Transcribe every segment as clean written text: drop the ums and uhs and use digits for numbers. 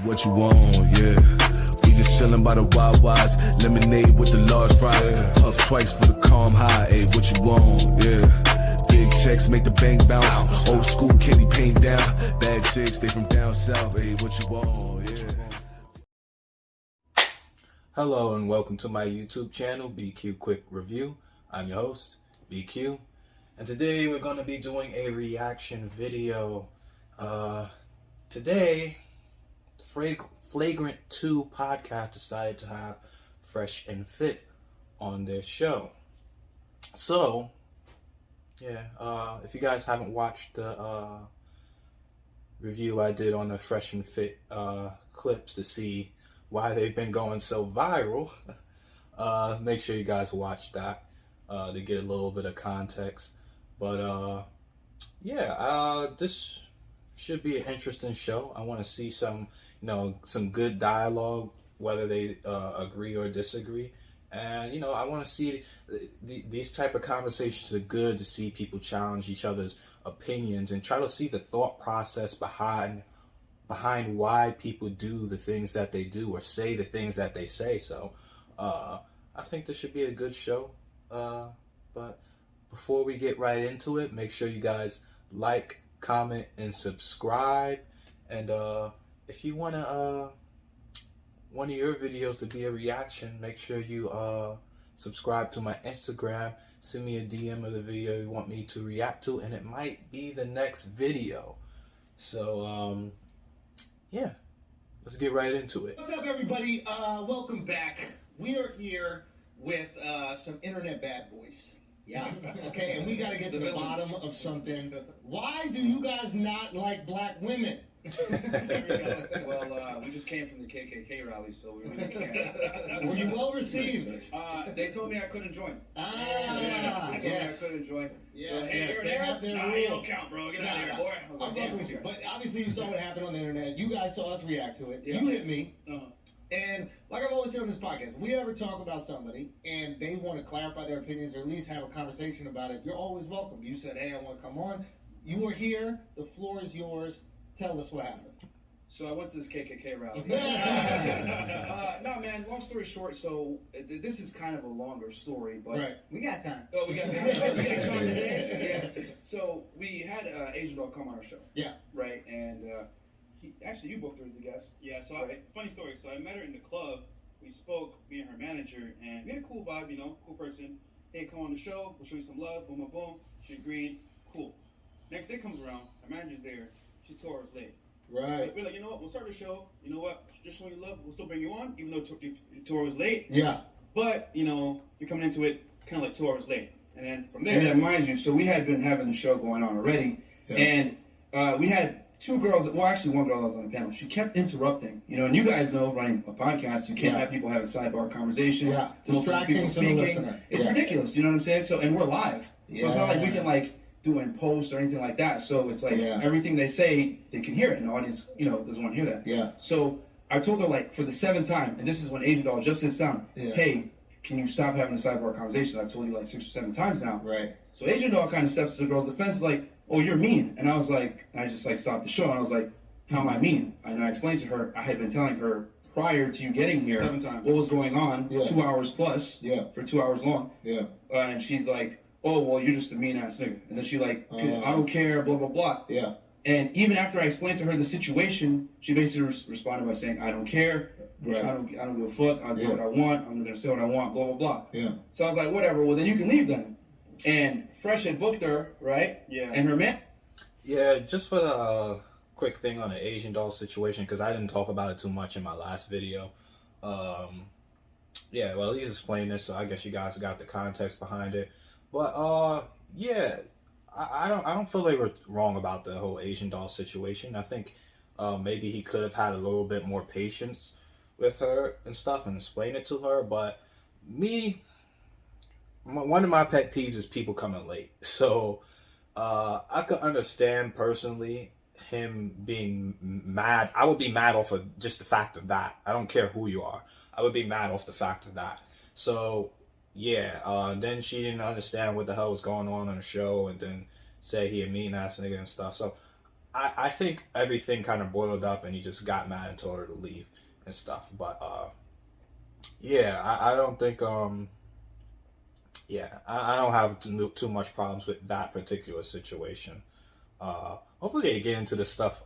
What you want, yeah. We just chillin' by the WaWas, lemonade with the large fries. Puff twice for the calm high, ayy, what you want, yeah. Big checks make the bank bounce. Old school candy paint down. Bad chicks, they from down south, ayy, what you want, yeah. Hello and welcome to my YouTube channel, BQ Quick Review. I'm your host, BQ. And today we're going to be doing a reaction video. Today, the Flagrant 2 podcast decided to have Fresh and Fit on their show. So, yeah, if you guys haven't watched the review I did on the Fresh and Fit clips to see why they've been going so viral, make sure you guys watch that to get a little bit of context. But this should be an interesting show. I want to see some good dialogue, whether they agree or disagree. And I want to see these type of conversations are good to see people challenge each other's opinions and try to see the thought process behind why people do the things that they do or say the things that they say. So I think this should be a good show. But before we get right into it, make sure you guys like, comment, and subscribe. And if you want one of your videos to be a reaction, make sure you subscribe to my Instagram. Send me a DM of the video you want me to react to, and it might be the next video. So yeah, let's get right into it. What's up, everybody? Welcome back. We are here with some internet bad boys. Yeah. Okay, and we got to get to the bottom of something. Why do you guys not like black women? There we go. Well, we just came from the KKK rally, so we really can't. Were you well received? They told me I couldn't join. They told me I couldn't join. Yes, hey, yes, you're they there? have their nah, rules. You don't count, bro. Get out of here, boy. I was like, I'm with you. But obviously you saw what happened on the internet. You guys saw us react to it. Yeah. You hit me. Uh-huh. And like I've always said on this podcast, if we ever talk about somebody and they want to clarify their opinions or at least have a conversation about it, you're always welcome. You said, hey, I want to come on. You are here. The floor is yours. Tell us what happened. So I went to this KKK rally. No, man, long story short, so this is kind of a longer story, but... Right. We got time. Oh, we got time. We got time today. Yeah. So we had Asian Doll come on our show. Yeah. Right, and actually you booked her as a guest. Yeah, so funny story. So I met her in the club. We spoke, me and her manager, and we had a cool vibe, cool person. Hey, come on the show. We'll show you some love. Boom, boom, boom. She agreed. Cool. Next day comes around. Her manager's there. She's 2 hours late. Right. We're like, you know what? We'll start the show. You know what? Just showing you love. We'll still bring you on, even though you're 2 hours late. Yeah. But, you're coming into it kind of like 2 hours late. And then from there... And then, mind you, so we had been having the show going on already, and we had 2 girls, well, actually 1 girl that was on the panel. She kept interrupting, and you guys know, running a podcast, you can't have people have a sidebar conversation. Yeah, Distracting people speaking. It's ridiculous, you know what I'm saying? So, and we're live. So it's not like we can, do in post or anything like that. So it's like everything they say, they can hear it, and the audience, doesn't want to hear that. Yeah. So I told her, for the 7th time, and this is when Asian Doll just sits down, hey, can you stop having a sidebar conversation? I've told you 6 or 7 times now. Right. So Asian Doll kind of steps to the girl's defense, oh, you're mean. And I was like, I just stopped the show, and I was like, how am I mean? And I explained to her, I had been telling her prior to you getting here 7 times what was going on, 2 hours plus, for 2 hours long. Yeah. And she's like, oh, well, you're just a mean ass nigga. And then she I don't care, blah, blah, blah. Yeah. And even after I explained to her the situation, she basically responded by saying, I don't care. Right. I don't give a fuck. I'll do what I want. I'm going to say what I want, blah, blah, blah. Yeah. So I was like, whatever. Well, then you can leave then. And Fresh had booked her, right? Yeah. And her man. Yeah, just for the quick thing on the Asian Doll situation, because I didn't talk about it too much in my last video. Yeah, well, he's explained this, so I guess you guys got the context behind it. But yeah, I don't feel they were wrong about the whole Asian Doll situation. I think maybe he could have had a little bit more patience with her and stuff and explain it to her. But one of my pet peeves is people coming late. So I could understand personally him being mad. I would be mad off of just the fact of that. I don't care who you are. I would be mad off the fact of that. So yeah, then she didn't understand what the hell was going on the show, and then say he a mean ass nigga and stuff. So I think everything kind of boiled up, and he just got mad and told her to leave and stuff. But yeah, I don't think yeah, I don't have too much problems with that particular situation. Hopefully they get into the stuff.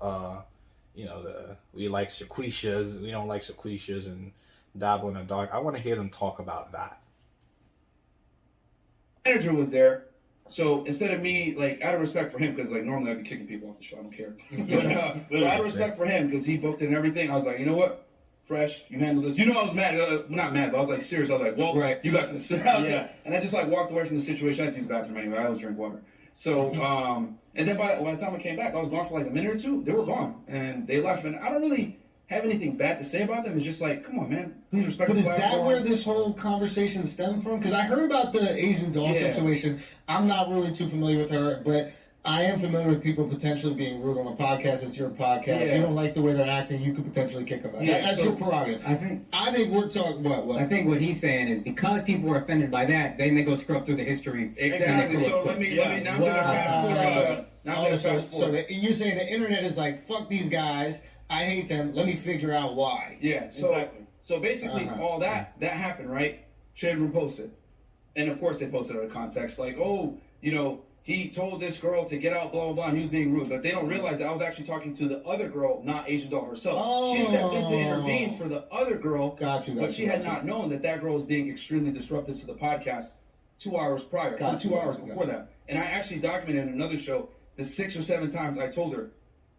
You know, we like shaquishas, we don't like shaquishas, and dabble in the dark. I want to hear them talk about that. Manager was there, so instead of me, like, out of respect for him, because like normally I'd be kicking people off the show, I don't care. But out of respect for him, because he booked it and everything, I was like, you know what? Fresh, you handle this. You know, I was mad, not mad, but I was like serious. I was like, well, right, you got this. Yeah. And I just like walked away from the situation. I had to use the bathroom anyway. I always drink water. So, and then by the time I came back, I was gone for like a minute or two. They were gone, and they left. And I don't really have anything bad to say about them. It's just like, come on, man, please respect the platform. But is that where this whole conversation stemmed from? Because I heard about the Asian doll situation. I'm not really too familiar with her, but I am familiar with people potentially being rude on a podcast. It's your podcast. You don't like the way they're acting, you could potentially kick them out. That's your prerogative. I think we're talking what? I think what he's saying is because people were offended by that, then they go scrub through the history. Exactly. So let me now I'm gonna fast forward. So you're saying the internet is like, fuck these guys, I hate them, let me figure out why. Yeah. So basically all that happened, right? Shade Room posted. And of course they posted out of context, like, oh, you know, he told this girl to get out, blah, blah, blah, and he was being rude. But they don't realize that I was actually talking to the other girl, not Asian doll herself. Oh. She stepped in to intervene for the other girl, but she had not known that girl was being extremely disruptive to the podcast 2 hours prior, 2 hours before that. And I actually documented in another show the 6 or 7 times I told her,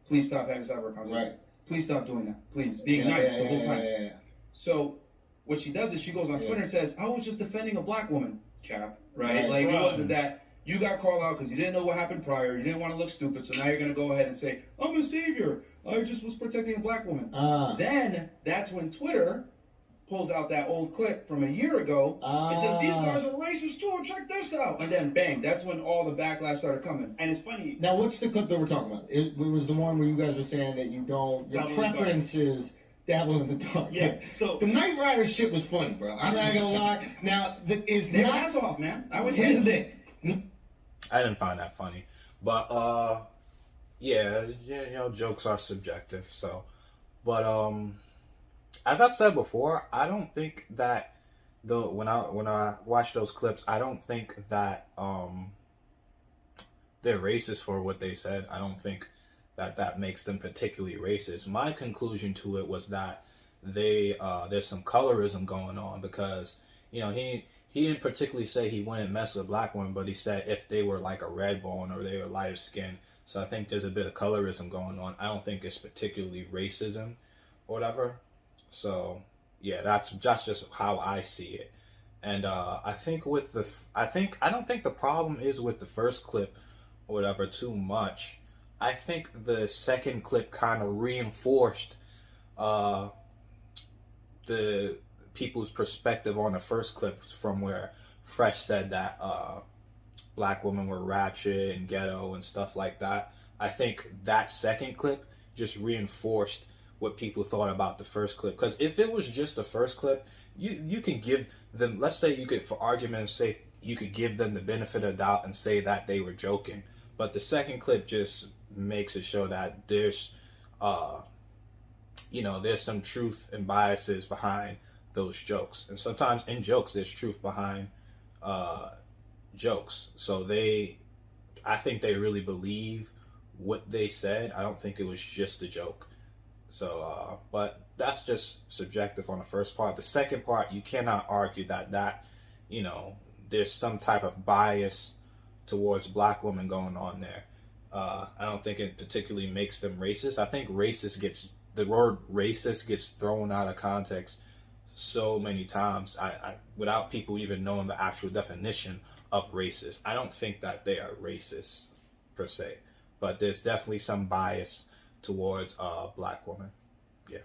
please stop having cyber conversations. Right. Please stop doing that. Please. Being nice the whole time. So what she does is she goes on Twitter and says, I was just defending a black woman, Cap. Right? Like, it wasn't that. You got called out because you didn't know what happened prior. You didn't want to look stupid, so now you're going to go ahead and say, I'm a savior. I just was protecting a black woman. Then that's when Twitter pulls out that old clip from a year ago and says, these guys are racist too, check this out. And then bang, that's when all the backlash started coming. And it's funny. Now, what's the clip that we're talking about? It was the one where you guys were saying that you don't, your preference is dabble in the dark. Yeah. So the Knight Rider shit was funny, bro. I'm not going to lie. Now, it's they not. Ass off, man. I would Here's say the thing. I didn't find that funny, but yeah, you know, jokes are subjective. So, but as I've said before, I don't think that when I watch those clips, I don't think that they're racist for what they said. I don't think that makes them particularly racist. My conclusion to it was that there's some colorism going on because, you know, he didn't particularly say he wouldn't mess with black women, but he said if they were like a red bone or they were lighter skin. So I think there's a bit of colorism going on. I don't think it's particularly racism or whatever. So yeah, that's just how I see it. And I think I don't think the problem is with the first clip or whatever too much. I think the second clip kind of reinforced the people's perspective on the first clip from where Fresh said that black women were ratchet and ghetto and stuff like that. I think that second clip just reinforced what people thought about the first clip. Because if it was just the first clip, you can give them, let's say you could, for argument's sake, you could give them the benefit of the doubt and say that they were joking. But the second clip just makes it show that there's, you know, there's some truth and biases behind those jokes. And sometimes in jokes, there's truth behind jokes. So I think they really believe what they said. I don't think it was just a joke. So, but that's just subjective on the first part. The second part, you cannot argue that, you know, there's some type of bias towards black women going on there. I don't think it particularly makes them racist. I think the word racist gets thrown out of context so many times without people even knowing the actual definition of racist. I don't think that they are racist per se, but there's definitely some bias towards black women. Yeah.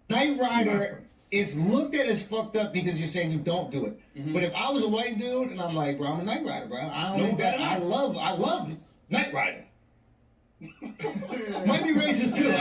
Knight Rider is looked at as fucked up because you're saying you don't do it. Mm-hmm. But if I was a white dude and I'm like, bro, I'm a Knight Rider, bro. I don't think that. I love Knight Rider. Might be racist too.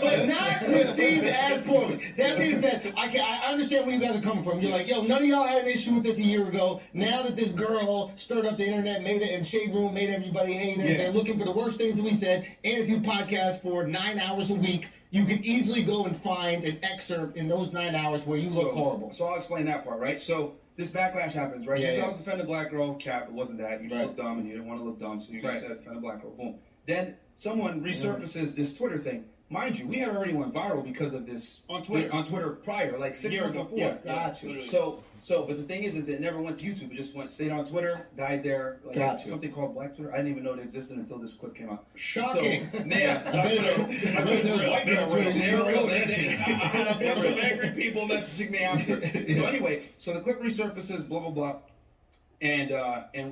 But not received as poorly. Exactly. That being said, I understand where you guys are coming from. You're like, yo, none of y'all had an issue with this a year ago. Now that this girl stirred up the internet, made it in Shade Room, made everybody hate us, they're looking for the worst things that we said. And if you podcast for 9 hours a week, you can easily go and find an excerpt in those 9 hours where you look horrible. So I'll explain that part, right? So this backlash happens, right? Yeah, I was defending a black girl, Cap, it wasn't that. You just look dumb and you didn't want to look dumb, so you just said defend a black girl, boom. Then someone resurfaces this Twitter thing. Mind you, we had already went viral because of this on Twitter prior, like 6 months before. Yeah, Gotcha. So, but the thing is it never went to YouTube. It just stayed on Twitter, died there. Like something called Black Twitter. I didn't even know it existed until this clip came out. Shocking. So, white girl Twitter. You never know that shit. I had a bunch of angry people messaging me after. So anyway, so the clip resurfaces, blah blah blah, and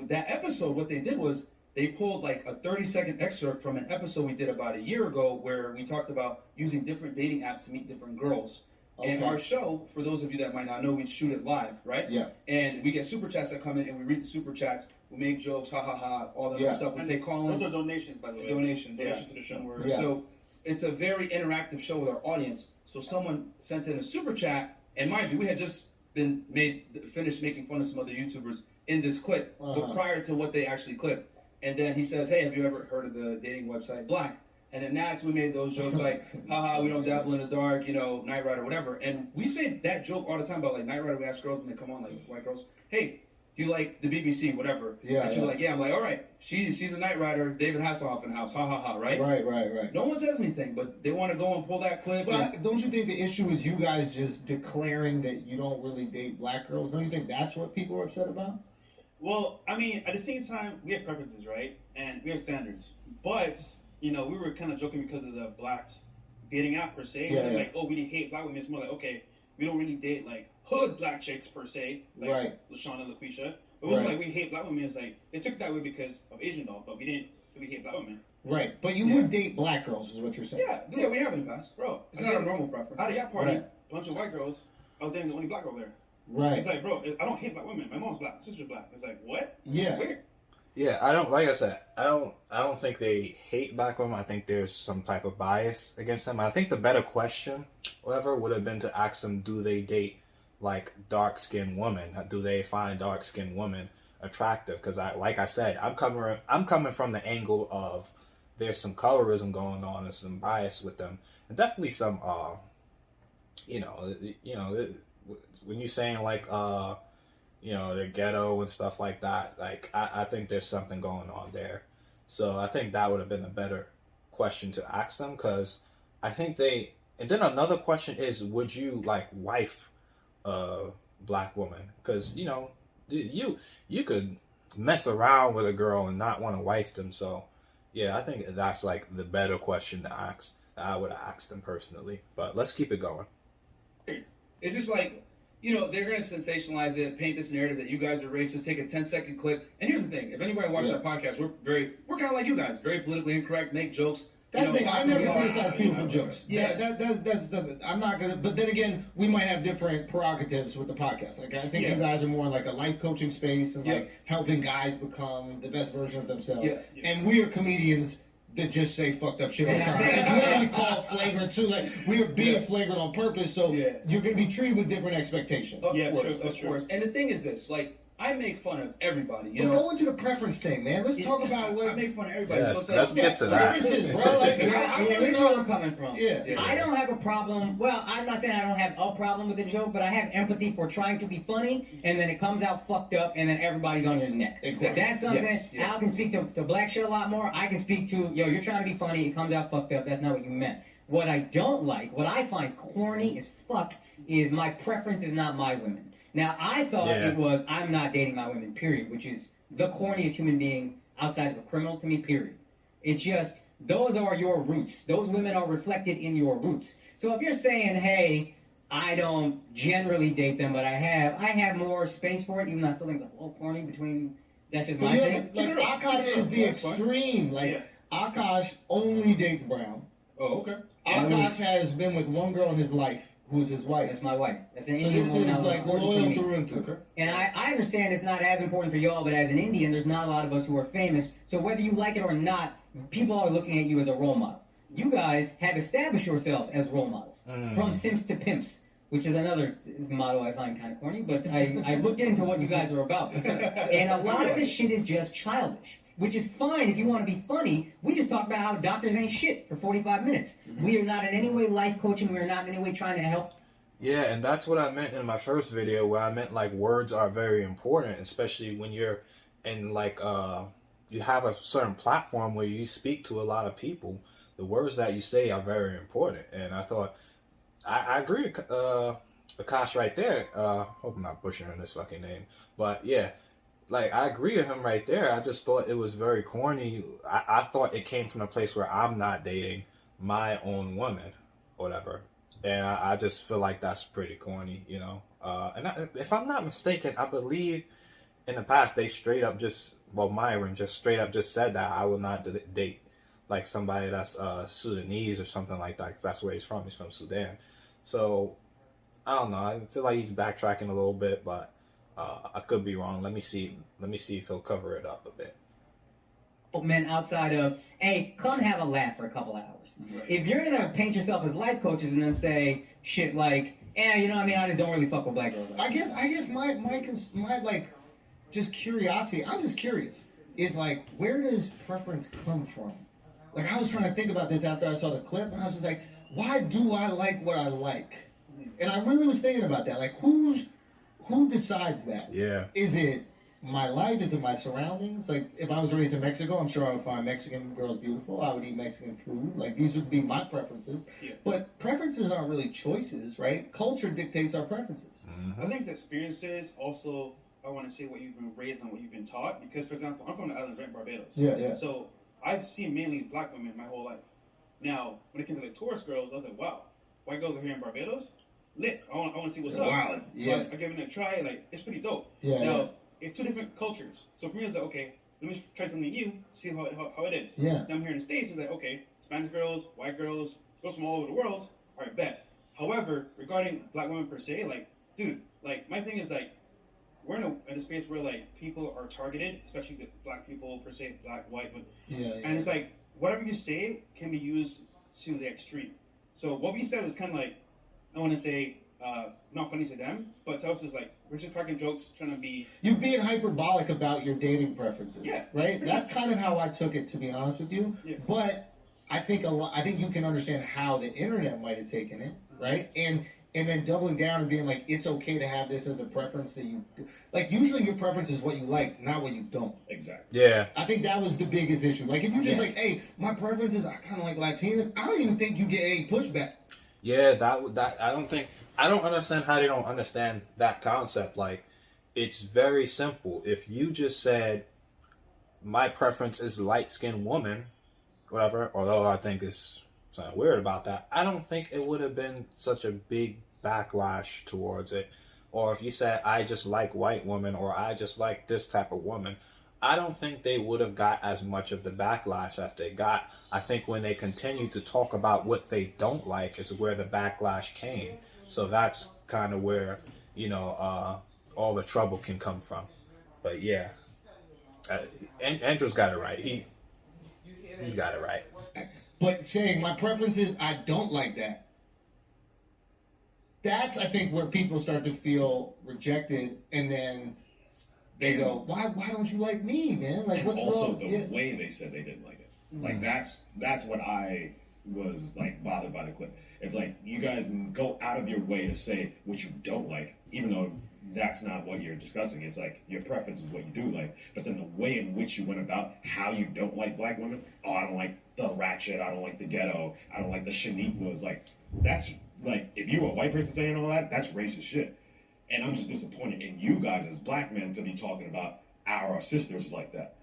that episode, what they did was they pulled like a 30-second excerpt from an episode we did about a year ago where we talked about using different dating apps to meet different girls. And our show, for those of you that might not know, we shoot it live, right? Yeah. And we get super chats that come in, and we read the super chats. We make jokes, ha ha ha, all that other stuff. We take call-ins. Those are donations, by the way. Donations to the show. Yeah. So it's a very interactive show with our audience. So someone sent in a super chat, and mind you, we had just finished making fun of some other YouTubers in this clip, but prior to what they actually clipped. And then he says, hey, have you ever heard of the dating website Black? And then that's we made those jokes like, haha, we don't dabble in the dark, you know, Night Rider, whatever. And we say that joke all the time about like Night Rider. We ask girls when they come on, like white girls, hey, do you like the BBC, whatever? Yeah. And she's like, yeah. I'm like, all right, she's a Night Rider. David Hasselhoff in the house, ha ha ha, right? Right. No one says anything, but they want to go and pull that clip. But don't you think the issue is you guys just declaring that you don't really date black girls? Don't you think that's what people are upset about? Well, I mean, at the same time, we have preferences, right? And we have standards. But, you know, we were kind of joking because of the blacks dating app per se. Like, oh, we didn't hate black women. It's more like, okay, we don't really date, like, hood black chicks per se. Like LaShawn and LaQuisha. But it wasn't like we hate black women. It's like, they took it that way because of Asian doll, but we didn't, so we hate black women. Right. But you would date black girls, is what you're saying. Yeah, we have in the past. Bro. It's not a normal preference. At a yacht party, bunch of white girls, I was dating the only black girl there. Right. It's like, bro, I don't hate black women. My mom's black, my sister's black. It's like, what? Yeah. Weird. Yeah, I don't, like I said, I don't think they hate black women. I think there's some type of bias against them. I think the better question, however, would have been to ask them, do they date like dark-skinned women? Do they find dark-skinned women attractive? Because like I said, I'm coming from the angle of there's some colorism going on and some bias with them, and definitely some when you're saying like the ghetto and stuff like that, like I think there's something going on there. So I think that would have been a better question to ask them, because I think and then another question is, would you like wife a black woman? Because you could mess around with a girl and not want to wife them. So yeah, I think that's like the better question to ask. I would have asked them personally, but let's keep it going. It's just like, they're going to sensationalize it, paint this narrative that you guys are racist, take a 10-second clip. And here's the thing. If anybody watches our podcast, we're kind of like you guys, very politically incorrect, make jokes. That's the thing. I never criticize people for jokes. Yeah, that's the. I'm not gonna. But then again, we might have different prerogatives with the podcast. Like I think you guys are more like a life coaching space and like helping guys become the best version of themselves. And we are comedians that just say fucked up shit all the time. It's literally called Flagrant too. Like we are being flagrant on purpose, so you're gonna be treated with different expectations. Of course. And the thing is this, like, I make fun of everybody. But go into the preference thing, man. Let's talk about what I make fun of everybody. Yes, so it's let's get to that. Bro. Like, Here's where I'm coming from. Yeah. I don't have a problem. Well, I'm not saying I don't have a problem with the joke, but I have empathy for trying to be funny, and then it comes out fucked up, and then everybody's on your neck. Exactly. That's something Al can speak to black shit a lot more. I can speak to, you're trying to be funny, it comes out fucked up. That's not what you meant. What I don't like, what I find corny as fuck, is my preference is not my women. Now, I thought it was, I'm not dating my women, period, which is the corniest human being outside of a criminal to me, period. It's just, those are your roots. Those women are reflected in your roots. So if you're saying, hey, I don't generally date them, but I have more space for it, even though I still think it's a little corny between, that's just my thing. Like, Akash is the extreme. Like, Akash only dates brown. Oh, okay. Akash has been with one girl in his life. Who's his wife? That's my wife. That's an so Indian woman. This is like loyal through and through. Okay. And I understand it's not as important for y'all, but as an Indian, there's not a lot of us who are famous. So whether you like it or not, people are looking at you as a role model. you guys have established yourselves as role models. From simps to pimps, which is another motto I find kind of corny, but I looked into what you guys are about. And a lot of this shit is just childish, which is fine if you want to be funny. We just talked about how doctors ain't shit for 45 minutes. We are not in any way life coaching. We are not in any way trying to help. Yeah, and that's what I meant in my first video, where I meant like words are very important, especially when you're in like you have a certain platform where you speak to a lot of people. The words that you say are very important, and I thought I agree with Akash right there. Hope I'm not butchering this fucking name, but yeah, like I agree with him right there. I just thought it was very corny. I thought it came from a place where I'm not dating my own woman, or whatever. And I just feel like that's pretty corny, you know. If I'm not mistaken, I believe in the past they straight up just, well, Myron just straight up just said that I will not date like somebody that's Sudanese or something like that, because that's where he's from. He's from Sudan. So I don't know. I feel like he's backtracking a little bit, but I could be wrong. Let me see if he'll cover it up a bit. Men outside of, hey, come have a laugh for a couple hours. If you're gonna paint yourself as life coaches and then say shit like, you know what I mean, I just don't really fuck with black girls. I guess my like, just curiosity, I'm just curious, is like, where does preference come from? Like, I was trying to think about this after I saw the clip, and I was just like, why do I like what I like? And I really was thinking about that. Like, who decides that? Yeah. Is it my life? Is it my surroundings? Like, if I was raised in Mexico, I'm sure I would find Mexican girls beautiful. I would eat Mexican food. Like, these would be my preferences. Yeah. But preferences aren't really choices, right? Culture dictates our preferences. I think the experiences also, I want to say what you've been raised on, what you've been taught. Because, for example, I'm from the islands, right, Barbados. Yeah. So I've seen mainly black women my whole life. Now, when it came to like tourist girls, I was like, wow, white girls are here in Barbados? Lit. I want to see what's up. Wow. So Yeah. I gave it a try. Like, it's pretty dope. Yeah. Now, it's two different cultures. So for me, it's like, okay, let me try something new, see how it is. Yeah. Now I'm here in the States, it's like, okay, Spanish girls, white girls from all over the world, all right, bet. However, regarding black women per se, like, dude, like, my thing is, like, we're in a space where, like, people are targeted, especially the black people per se, black, white, but, and it's like, whatever you say can be used to the extreme. So what we said was kind of like, I want to say, not funny to them, but to us it's like, we're just cracking jokes, trying to be... You're being hyperbolic about your dating preferences, Yeah. right? That's kind of how I took it, to be honest with you. Yeah. But I think you can understand how the internet might have taken it, right? And then doubling down and being like, it's okay to have this as a preference that you... Like, usually your preference is what you like, not what you don't. Exactly. Yeah. I think that was the biggest issue. Like, if you're just like, hey, my preference is I kind of like Latinas, I don't even think you get any pushback. Yeah, that I don't understand how they don't understand that concept. Like, it's very simple. If you just said, my preference is light-skinned woman, whatever, although I think it's something weird about that, I don't think it would have been such a big backlash towards it. Or if you said, I just like white women, or I just like this type of woman, I don't think they would have got as much of the backlash as they got. I think when they continue to talk about what they don't like is where the backlash came. So that's kind of where, you know, all the trouble can come from. But yeah, Andrew's got it right. He's got it right. But saying my preference is I don't like that. That's, I think, where people start to feel rejected, and then they go, why don't you like me, man? Like, and what's also wrong? the way they said they didn't like it. Like, that's what I was like bothered by the clip. It's like, you guys go out of your way to say what you don't like, even though that's not what you're discussing. It's like your preference is what you do like, but then the way in which you went about how you don't like black women. Oh, I don't like the ratchet. I don't like the ghetto. I don't like the Shaniquas. Like, that's like, if you were a white person saying all that, that's racist shit. And I'm just disappointed in you guys as black men to be talking about our sisters like that.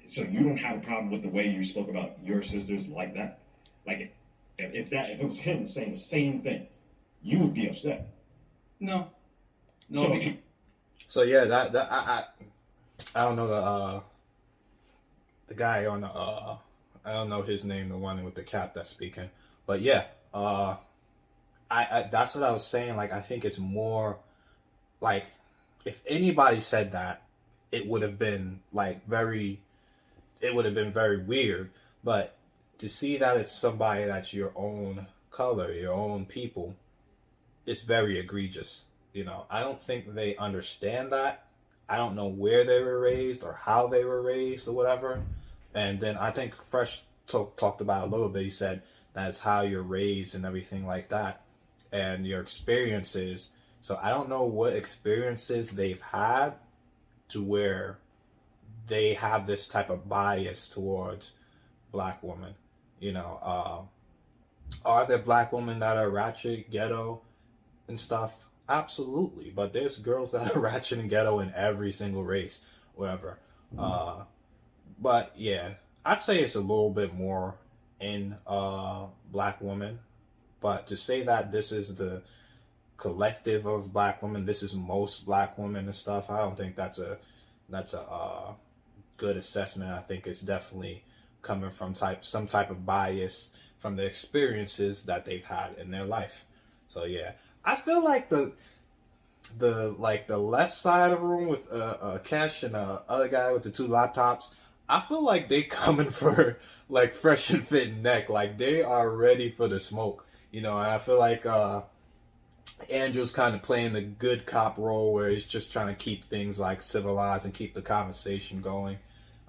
So you don't have a problem with the way you spoke about your sisters like that? Like, if it was him saying the same thing, you would be upset. No. So yeah, I don't know the guy on I don't know his name, the one with the cap that's speaking, but yeah, I that's what I was saying. Like, I think it's more like, if anybody said that, it would have been like very weird. But to see that it's somebody that's your own color, your own people, it's very egregious. You know, I don't think they understand that. I don't know where they were raised or how they were raised or whatever. And then I think Fresh talked about it a little bit. He said that's how you're raised and everything like that, and your experiences. So I don't know what experiences they've had to where they have this type of bias towards black women. You know, are there black women that are ratchet, ghetto, and stuff? Absolutely, but there's girls that are ratchet and ghetto in every single race, whatever. But yeah, I'd say it's a little bit more in black women. But to say that this is the collective of black women, this is most black women and stuff, I don't think that's a good assessment. I think it's definitely coming from some type of bias from the experiences that they've had in their life. So yeah, I feel like the left side of the room with Kesh and other guy with the two laptops, I feel like they coming for like Fresh and Fit and Neck, like they are ready for the smoke, you know. And I feel like Andrew's kind of playing the good cop role where he's just trying to keep things like civilized and keep the conversation going.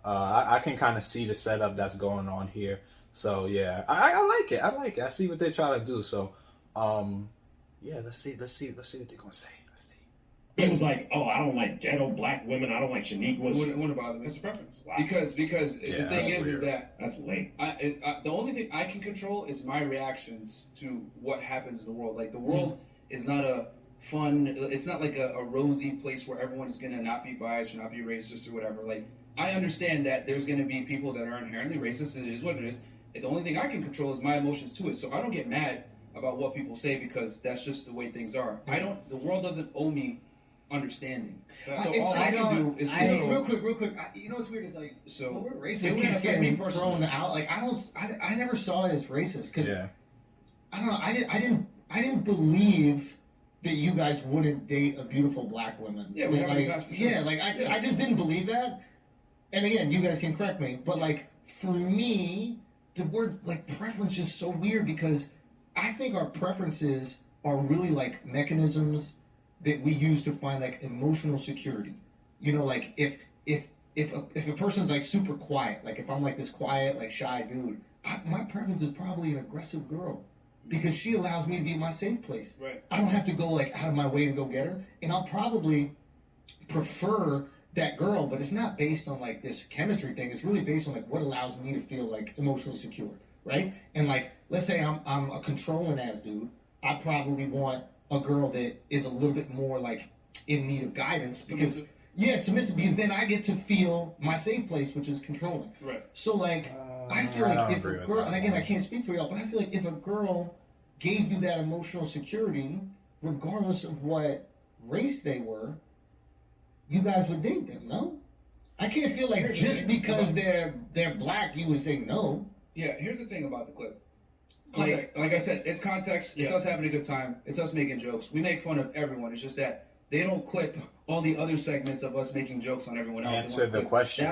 I can kind of see the setup that's going on here. So yeah, I like it. I like it. I see what they're trying to do. So yeah, let's see what they're gonna say. Let's see. It was like, oh, I don't like ghetto black women. I don't like Shaniqua's. Wouldn't bother me. That's a preference. Wow. Because the thing is weird. that That's lame. the only thing I can control is my reactions to what happens in the world. Like the world is not a fun. It's not like a rosy place where everyone is gonna not be biased or not be racist or whatever. Like I understand that there's gonna be people that are inherently racist. It is what it is. The only thing I can control is my emotions to it. So I don't get mad about what people say because that's just the way things are. The world doesn't owe me understanding. So all I can do is real quick. You know what's weird is like, So, the word it racist wouldn't keeps affect me getting personally. thrown out. Like I never saw it as racist because Yeah. I don't know. I didn't believe that you guys wouldn't date a beautiful black woman. Yeah, we have like, in the past for sure. yeah, like I just didn't believe that. And again, you guys can correct me, but like for me, the word like preference is so weird because I think our preferences are really like mechanisms that we use to find like emotional security. You know, like if a person's like super quiet, like if I'm like this quiet, like shy dude, my preference is probably an aggressive girl because she allows me to be in my safe place. Right. I don't have to go like out of my way to go get her, and I'll probably prefer that girl, but it's not based on like this chemistry thing. It's really based on like what allows me to feel like emotionally secure, right? And like, let's say I'm a controlling ass dude, I probably want a girl that is a little bit more like in need of guidance because submissive because then I get to feel my safe place, which is controlling. Right. So like, I feel I like don't if agree a with girl, that and again, one. I can't speak for y'all, but I feel like if a girl gave you that emotional security, regardless of what race they were, you guys would date them, no? I can't feel like just because they're black, you would say no. Yeah, here's the thing about the clip. Like I said, it's context. It's us having a good time. It's us making jokes. We make fun of everyone. It's just that they don't clip all the other segments of us making jokes on everyone else. Answer the question.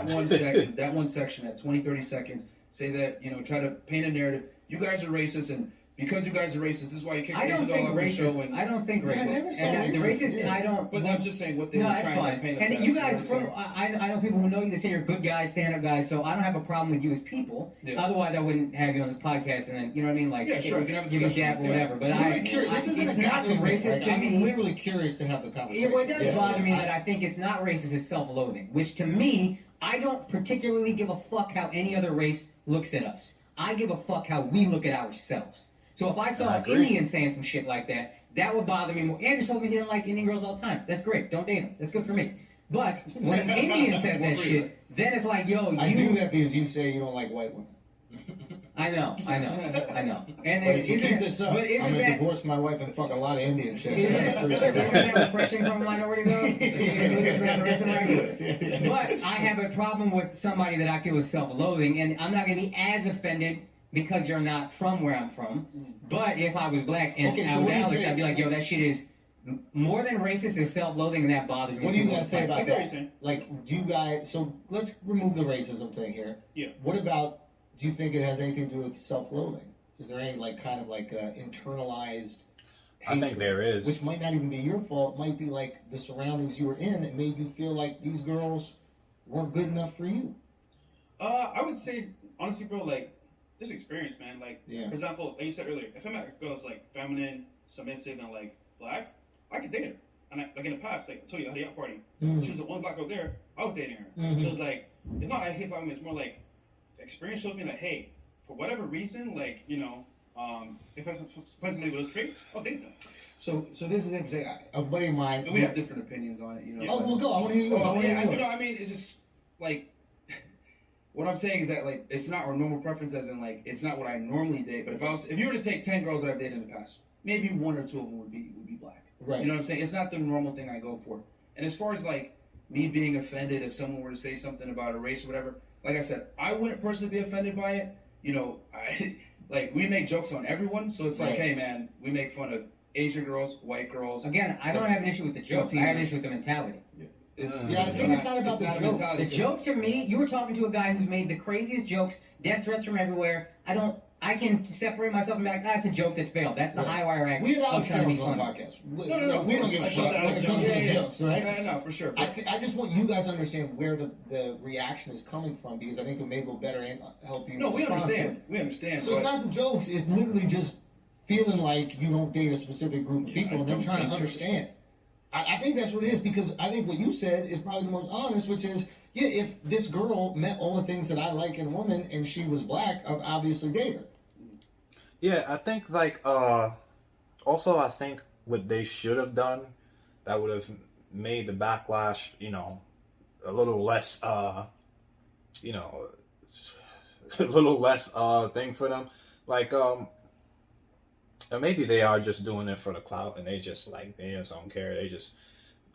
That one section at 20, 30 seconds. Say that, try to paint a narrative. You guys are racist, and because you guys are racist, this is why you kicked I don't Asian think Dog off the show. racist. I don't think Yeah, I racist. never saw And the racist, racist, yeah. I don't. But I'm just saying what they No, were that's trying fine. to paint us And as. you guys, know what I'm saying? I know people who know you. They say you're good guys, stand-up guys. So I don't have a problem with you as people. Yeah. Otherwise, I wouldn't have you on this podcast. And then you know what I mean, like Yeah, sure, we can have a give a discussion. jab or Yeah. whatever. But I'm really curious. This isn't it's a not gotcha thing, racist right? to I'm me. literally curious to have the conversation. What does bother me yeah. that I think it's not racist is self-loathing, which to me, I don't particularly give a fuck how any other race looks at us. I give a fuck how we look at ourselves. So if I saw I an agree. Indian saying some shit like that, that would bother me more. Andrew told me he didn't like Indian girls all the time. That's great. Don't date them. That's good for me. But when an Indian said that shit, then it's like, yo, I do that because you say you don't like white women. I know. And But then, if you isn't keep it- this up, but I'm isn't gonna that, divorce my wife and fuck a lot of Indian chicks. isn't that refreshing from a minority though? But I have a problem with somebody that I feel is self-loathing, and I'm not gonna be as offended because you're not from where I'm from. But if I was black and Okay, so I was what do you Alex, say- I'd be like, yo, that shit is more than racist, is self-loathing, and that bothers me. What do you guys say about I get what you're that? saying. Like, do you guys? So let's remove the racism thing here. Yeah. What about do you think it has anything to do with self-loathing? Is there any like kind of like internalized I think hatred, there is. which might not even be your fault. It might be like the surroundings you were in. It made you feel like these girls weren't good enough for you. I would say honestly, bro, like this experience, man. Like, Yeah. for example, like you said earlier, if I met a girl that's like feminine, submissive, and like black, I could date her. And like in the past, like I told you, I had a yacht party. She was the only black girl there. I was dating her. So it's like, it's not I hate black women. It's more like experience shows me that hey, for whatever reason, like if I was somebody with those traits, I'll date them. So this is interesting. A buddy of mine. And we have different opinions on it, you know. Oh, well, go. I want to hear yours. I Oh, want to yeah, hear you yours. know, I mean, it's just like what I'm saying is that like it's not our normal preference, as in like it's not what I normally date. But if you were to take 10 girls that I've dated in the past, maybe 1 or 2 of them would be black. Right. You know what I'm saying? It's not the normal thing I go for. And as far as like me being offended if someone were to say something about a race or whatever, like I said, I wouldn't personally be offended by it. You know, like we make jokes on everyone, so it's like, Right. hey man, we make fun of Asian girls, white girls. Again, I don't have an issue with the joke. I have an issue with the mentality. Yeah, I think it's not about the a jokes. mentality. The joke to me, you were talking to a guy who's made the craziest jokes, death threats from everywhere. I can separate myself and be like, that's a joke that failed. That's the high wire act. We had of Alex trying to be Jones on the funny. podcast. No, We don't give a I shit thought that when it comes to the yeah. jokes, right? Yeah, no, for sure. I just want you guys to understand where the reaction is coming from, because I think it maybe will better help you. No, we respond to understand. it. We understand. So it's but- not the jokes. It's literally just feeling like you don't date a specific group of people, and then trying to understand. I think that's what it is, because I think what you said is probably the most honest, which is, yeah, if this girl met all the things that I like in a woman and she was black, I'd obviously date her. Yeah, I think like also I think what they should have done that would have made the backlash, you know, a little less you know, a little less thing for them. Like or maybe they are just doing it for the clout and they just don't care. They just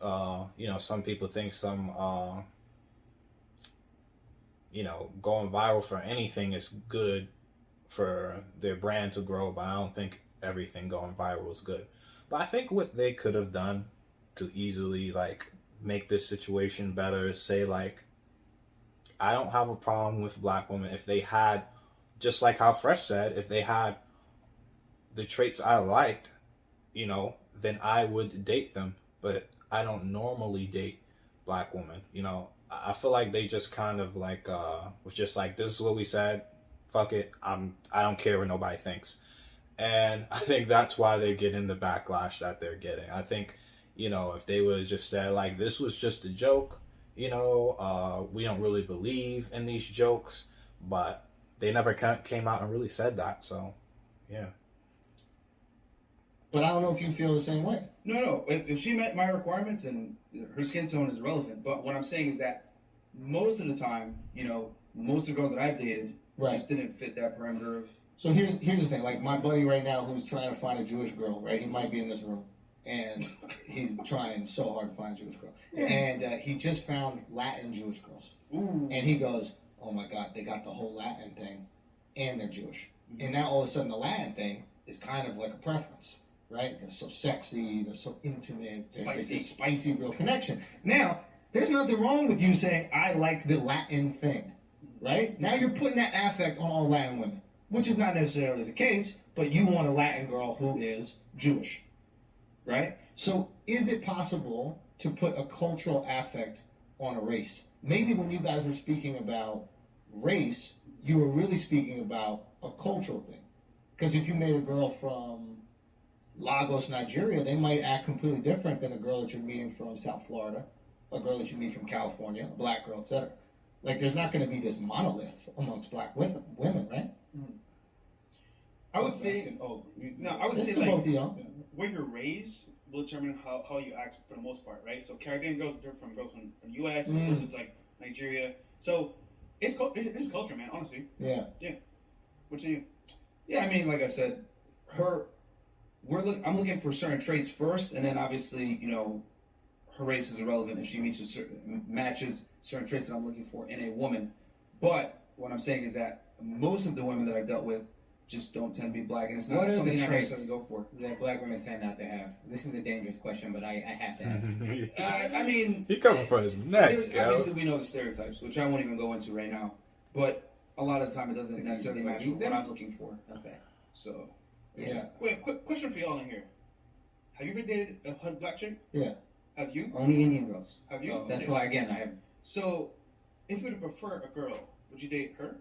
you know, some people think some you know, going viral for anything is good for their brand to grow, but I don't think everything going viral is good. But I think what they could have done to easily like make this situation better is say like, I don't have a problem with black women if they had, just like how Fresh said, if they had the traits I liked, you know, then I would date them. But I don't normally date black women, you know. I feel like they just kind of like was just like, this is what we said, fuck it, I don't care what nobody thinks. And I think that's why they're getting the backlash that they're getting. I think, you know, if they would have just said like, this was just a joke, you know, we don't really believe in these jokes, but they never came out and really said that. So yeah. But I don't know if you feel the same way. No. If she met my requirements, and her skin tone is relevant, but what I'm saying is that most of the time, you know, most of the girls that I've dated just didn't fit that parameter of. So here's the thing. Like my buddy right now, who's trying to find a Jewish girl, right? He might be in this room, and he's trying so hard to find a Jewish girl. Yeah. And he just found Latin Jewish girls. Ooh. And he goes, "Oh my God, they got the whole Latin thing, and they're Jewish." And now all of a sudden, the Latin thing is kind of like a preference, right? They're so sexy, they're so intimate, there's like this spicy, real connection. Now, there's nothing wrong with you saying, "I like the Latin thing," right? Now you're putting that affect on all Latin women, which is not necessarily the case, but you want a Latin girl who is Jewish, right? So is it possible to put a cultural affect on a race? Maybe when you guys were speaking about race, you were really speaking about a cultural thing. Because if you made a girl from Lagos, Nigeria, they might act completely different than a girl that you're meeting from South Florida, a girl that you meet from California, a black girl, etc. Like, there's not going to be this monolith amongst black women, right? I would say, I would This say is like both of y'all. where you're raised will determine how you act for the most part, right? So Caribbean girls are different from girls from the U.S. versus like Nigeria. So it's culture, man. Honestly. Yeah. What do you? Yeah, I mean, like I said, I'm looking for certain traits first, and then obviously, you know, her race is irrelevant if she matches certain traits that I'm looking for in a woman. But what I'm saying is that most of the women that I've dealt with just don't tend to be black, and it's not What are something the I traits necessarily go for. that black women tend not to have? This is a dangerous question, but I have to ask. I mean, he coming for his neck, yo. obviously we know the stereotypes, which I won't even go into right now. But a lot of the time it doesn't Is he necessarily believe match what them? I'm looking for. Okay. So Yeah. Wait, quick question for y'all in here. Have you ever dated a hood black chick? Yeah. Have you? Only Indian girls. Have you? Oh, That's Okay. why, again, I have. So, if you were to prefer a girl, would you date her?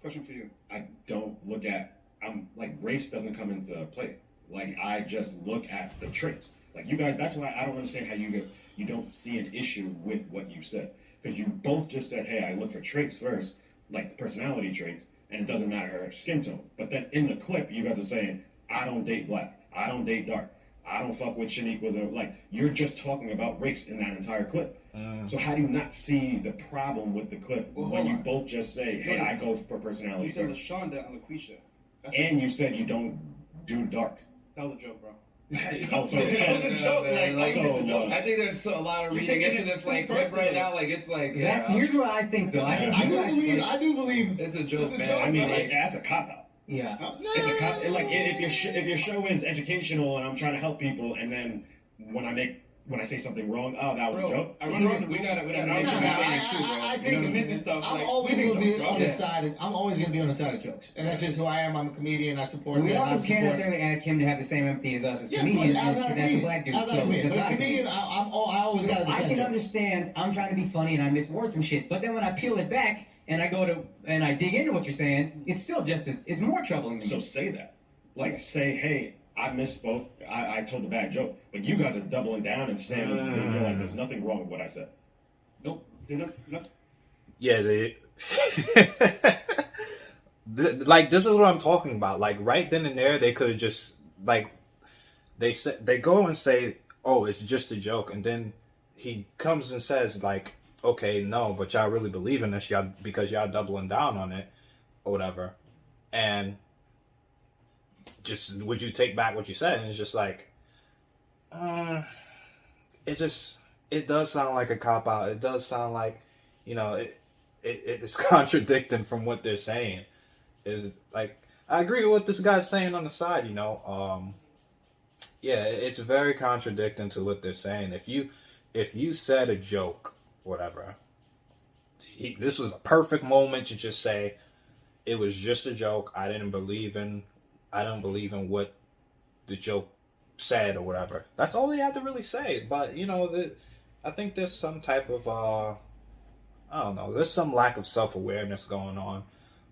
Question for you. I don't look at. I'm like race doesn't come into play. Like I just look at the traits. Like you guys, that's why I don't understand how you don't see an issue with what you said, because you both just said, hey, I look for traits first, like personality traits, and it doesn't matter her skin tone. But then in the clip, you guys are saying, I don't date black, I don't date dark, I don't fuck with Shaniquas, like you're just talking about race in that entire clip. So how do you not see the problem with the clip Well, when hold you on. both just say, hey, I go for You personality said first, LaShonda and LaQuisha. and you said you don't do dark. That was a joke, bro. Oh, so, That was a joke. Like, so, I think there's a lot of You're reading taking into it this too like clip right personally. now. Like it's like That's here's what I think though. I think I you do guys believe. like, I do believe. it's a joke, It's a man. joke. I mean, Like- that's a cop out. yeah. It's a cop. Like if your show is educational and I'm trying to help people, and then when I say something wrong, oh, that was a Bro, joke. I run around the We room. gotta and make I'm sure not- we take it too, bro. I You think know what I'm Minty saying? stuff. I'm Like, always we think gonna be jokes, on bro. the side. I'm always gonna be on the side of jokes, and that's just who I am. I'm a comedian. I support. We that. also I can't support- necessarily ask him to have the same empathy as us as Yeah, of comedians. course, I was because not a that's a comedian. black dude. I was not a comedian. that's But a not a comedian, I always gotta I defend can jokes. understand. I'm trying to be funny and I misword some shit, but then when I peel it back and I go to and I dig into what you're saying, it's still just as it's more troubling to me. So say that. Like say, hey, I misspoke. I told a bad joke, but you guys are doubling down and saying you're like, there's nothing wrong with what I said. Nope. Nothing. Yeah, they like this is what I'm talking about. Like right then and there, they could have just like they go and say, "Oh, it's just a joke," and then he comes and says like, "Okay, no, but y'all really believe in this, y'all because y'all doubling down on it, or whatever," and just would you take back what you said? And it's just like, it does sound like a cop out. It does sound like, you know, it's contradicting from what they're saying. Is like I agree with what this guy's saying on the side. You know, yeah, it's very contradicting to what they're saying. If you said a joke, whatever, this was a perfect moment to just say it was just a joke. I don't believe in what the joke said or whatever. That's all he had to really say. But you know, I think there's some type of I don't know. There's some lack of self-awareness going on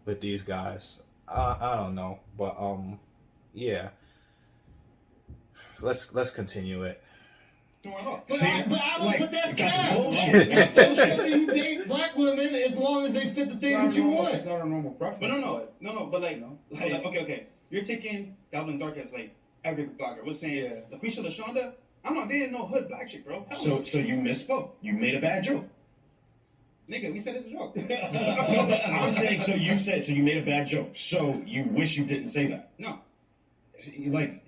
with these guys. I don't know, but yeah. Let's continue it. But that's cap. bullshit. That's bullshit that you date black women as long as they fit the things that you want. It's not a normal preference. But no. But like, You know? like, okay. You're taking Goblin Dark as like every blogger. We're saying LaQuisha LaShonda. I'm not dating no hood black chick, bro. Hell no. So you misspoke. You made a bad joke. Nigga, we said it's a joke. No, but I'm saying so you made a bad joke. So you wish you didn't say that. No. Like,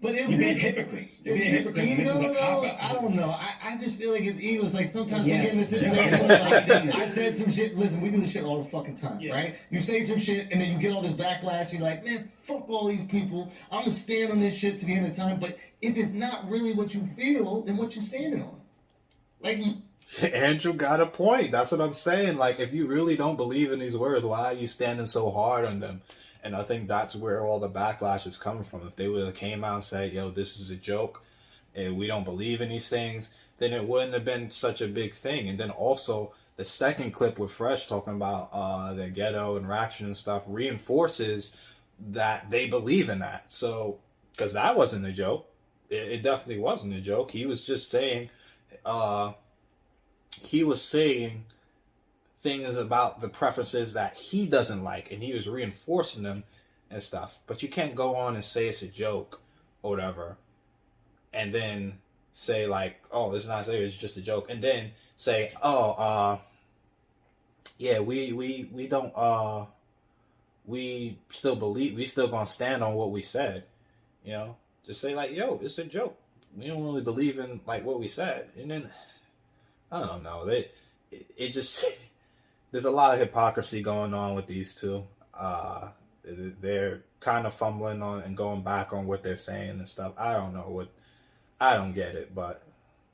But is you're being this hypocrites. You're is being this hypocrites. And this is ego, a cop though? out. I don't know. I just feel like it's ego. It's like sometimes Yes. we get in a situation where like, I said some shit. Listen, we do this shit all the fucking time, Yeah. right? You say some shit and then you get all this backlash. You're like, man, fuck all these people. I'm gonna stand on this shit to the end of time. But if it's not really what you feel, then what you standing on? Like, Andrew got a point. That's what I'm saying. Like, if you really don't believe in these words, why are you standing so hard on them? And I think that's where all the backlash is coming from. If they would have came out and said, yo, this is a joke, and we don't believe in these things, then it wouldn't have been such a big thing. And then also, the second clip with Fresh talking about the ghetto and Raction and stuff reinforces that they believe in that. So, because that wasn't a joke. It definitely wasn't a joke. He was just saying... he was saying things about the preferences that he doesn't like, and he was reinforcing them and stuff. But you can't go on and say it's a joke or whatever, and then say like, oh, it's not serious, it's just a joke, and then say, oh, yeah, we don't, we still believe, we still gonna stand on what we said, you know? Just say like, yo, it's a joke. We don't really believe in like what we said, and then. I don't know. It just there's a lot of hypocrisy going on with these two. They're kind of fumbling on and going back on what they're saying and stuff. I don't know I don't get it, but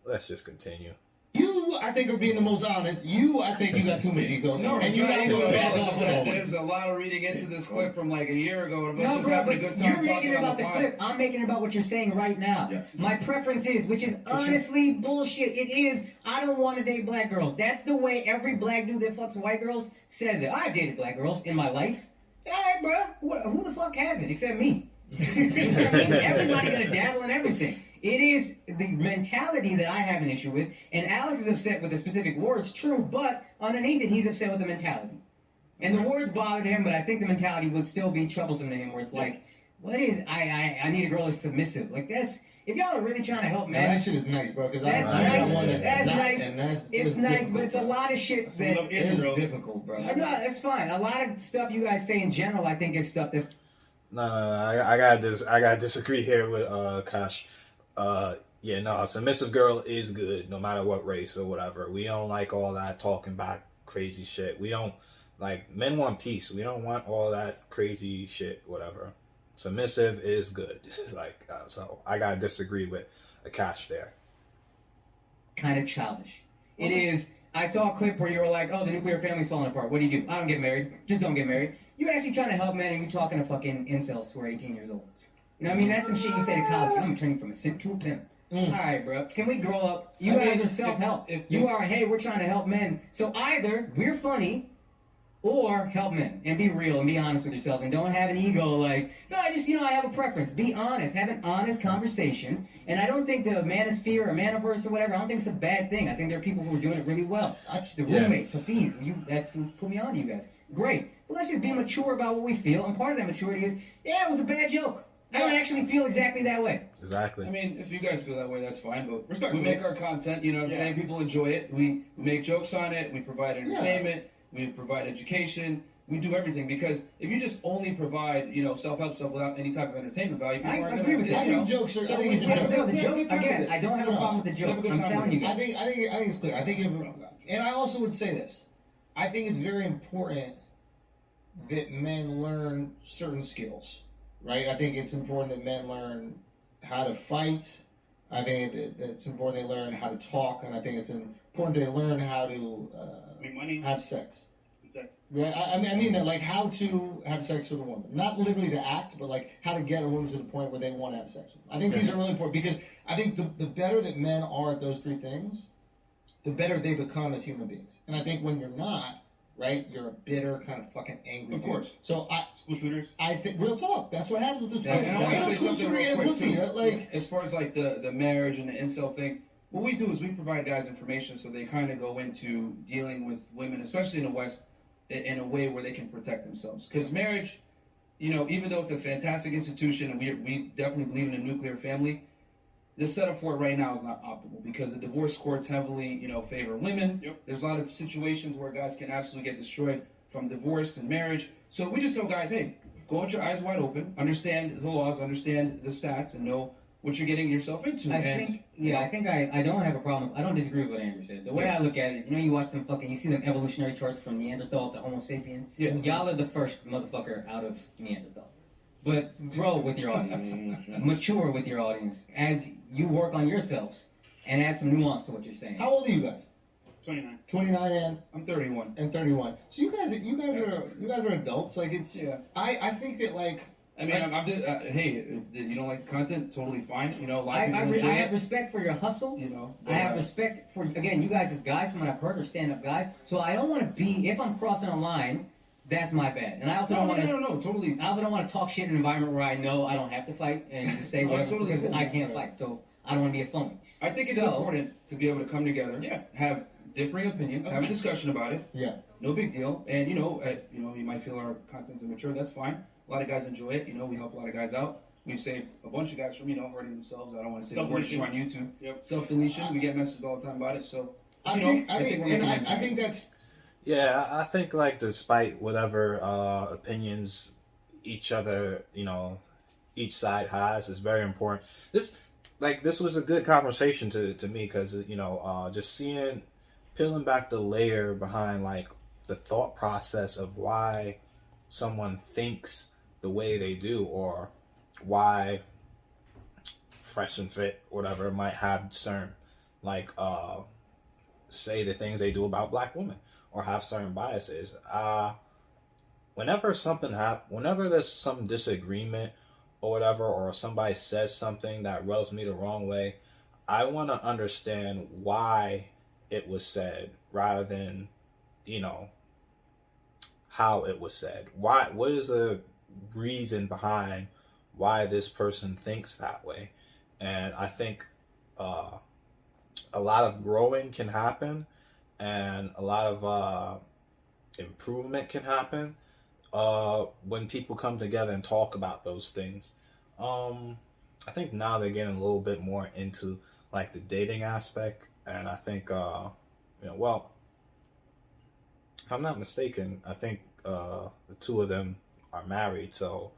let's just continue. you I think, are being the most honest. You, I think you got too much ego. No, and you got to go back off that. There's a lot of reading into this clip from like a year ago. Of us No, just bro, having a but good time you're talking making it on about the pod. clip. I'm making it about what you're saying right now. Yes. My preference is, which is honestly bullshit. It is, I don't want to date black girls. That's the way every black dude that fucks white girls says it. I've dated black girls in my life. Alright, bro. Who the fuck hasn't? Except me. You know what I mean? Everybody gonna dabble in everything. It is the mentality that I have an issue with, and Alex is upset with the specific words, true, but underneath it, he's upset with the mentality. And the words bothered him, but I think the mentality would still be troublesome to him, where it's like, what is, I need a girl that's submissive. Like, that's, if y'all are really trying to help Man, men, that shit is nice, bro. Because that's I nice, got one that's not, nice, and that's it's nice, difficult, but it's a bro. lot of shit So we love that, It Asian is girls. difficult, bro. no, it's fine. A lot of stuff you guys say in general, I think is stuff that's, No, I gotta disagree here with Cash. Yeah, no, a submissive girl is good, no matter what race or whatever. We don't like all that talking back crazy shit. We don't like, men want peace. We don't want all that crazy shit, whatever. Submissive is good. Like, so I gotta disagree with a Cash there. kind of childish. It is. I saw a clip where you were like, "Oh, the nuclear family's falling apart. What do you do? I don't get married. Just don't get married." You're actually trying to help men, and you're talking to fucking incels who are 18 years old. You know what I mean? That's some shit you say to college. I'm turning from a simp to a pimp. All right, bro. Can we grow up? You guys are self-help. You are, hey, we're trying to help men. So either we're funny, or help men and be real and be honest with yourself and don't have an ego like, no, I just, I have a preference. Be honest. Have an honest conversation. And I don't think the manosphere or manoverse or whatever, I don't think it's a bad thing. I think there are people who are doing it really well. The roommates, Hafiz, that's who put me on to you guys. Great. But let's just be mature about what we feel. And part of that maturity is, yeah, it was a bad joke. I don't actually feel exactly that way. Exactly. I mean, if you guys feel that way, that's fine. But Respectfully. we make our content, you know what I'm saying? People enjoy it. We make jokes on it. We provide entertainment. We provide education. We do everything, because if you just only provide, self-help stuff without any type of entertainment value, people aren't agree gonna. with that. I think jokes are. So I think we- it's a joke. No, the Yeah, joke, good time with again, it. I don't have a problem with the joke. Have a good I'm time telling with you it. guys. I think it's clear. I think and I also would say this. I think it's very important that men learn certain skills, right? I think it's important that men learn how to fight. I think that it's important they learn how to talk, and I think it's important they learn how to Make money. have sex. Sex. Yeah, I mean that, like, how to have sex with a woman, not literally to act, but like how to get a woman to the point where they want to have sex with them. I think these are really important, because I think the better that men are at those three things, the better they become as human beings. And I think when you're not, right, you're a bitter, kind of fucking angry. Of course. dude. So School shooters. I think real talk. That's what happens with this. And I want to say School something shooting real and quick pussy, too. like. As far as like the marriage and the incel thing, what we do is we provide guys information so they kind of go into dealing with women, especially in the West, in a way where they can protect themselves. Because marriage, even though it's a fantastic institution and we definitely believe in a nuclear family, the setup for it right now is not optimal, because the divorce courts heavily, favor women. Yep. There's a lot of situations where guys can absolutely get destroyed from divorce and marriage. So we just tell guys, hey, go with your eyes wide open, understand the laws, understand the stats, and know what you're getting yourself into. I think I don't have a problem. I don't disagree with what Andrew said. The way I look at it is, you watch them you see them evolutionary charts from Neanderthal to Homo sapien. Yeah. Y'all are the first motherfucker out of Neanderthal. But grow with your audience. Mature with your audience as you work on yourselves and add some nuance to what you're saying. How old are you guys? 29. 29 I'm 31. and 31. So you guys are adults. Like, it's. Yeah. I think that, like. I mean, hey, if you don't like the content, totally fine. A lot I of people enjoy have it. respect for your hustle. but, I have respect for, again, you guys as guys, from what I've heard, are stand-up guys. So I don't want to be, if I'm crossing a line, that's my bad. And I also don't want to. No, totally. I also don't want to talk shit in an environment where I know I don't have to fight and just say whatever, totally because cool. I can't fight. So I don't want to be a phony. I think it's important to be able to come together, have differing opinions, have a discussion about it. Yeah. No big deal. And you might feel our content's immature. That's fine. A lot of guys enjoy it. We help a lot of guys out. We've saved a bunch of guys from hurting themselves. I don't want to say the word Self-deletion. on YouTube. Yep. Self-deletion. We get messages all the time about it. So I think we're making an I think impact. that's. Yeah, I think, like, despite whatever opinions each side has, is very important. This was a good conversation to me, because just peeling back the layer behind, like, the thought process of why someone thinks the way they do, or why Fresh and Fit, whatever, might have certain, like, say the things they do about black women or have certain biases. Whenever whenever there's some disagreement or whatever, or somebody says something that rubs me the wrong way, I want to understand why it was said rather than, how it was said. What is the reason behind why this person thinks that way? And I think a lot of growing can happen, and a lot of improvement can happen when people come together and talk about those things. I think now they're getting a little bit more into like the dating aspect, and I think well, if I'm not mistaken, I think the two of them are married, so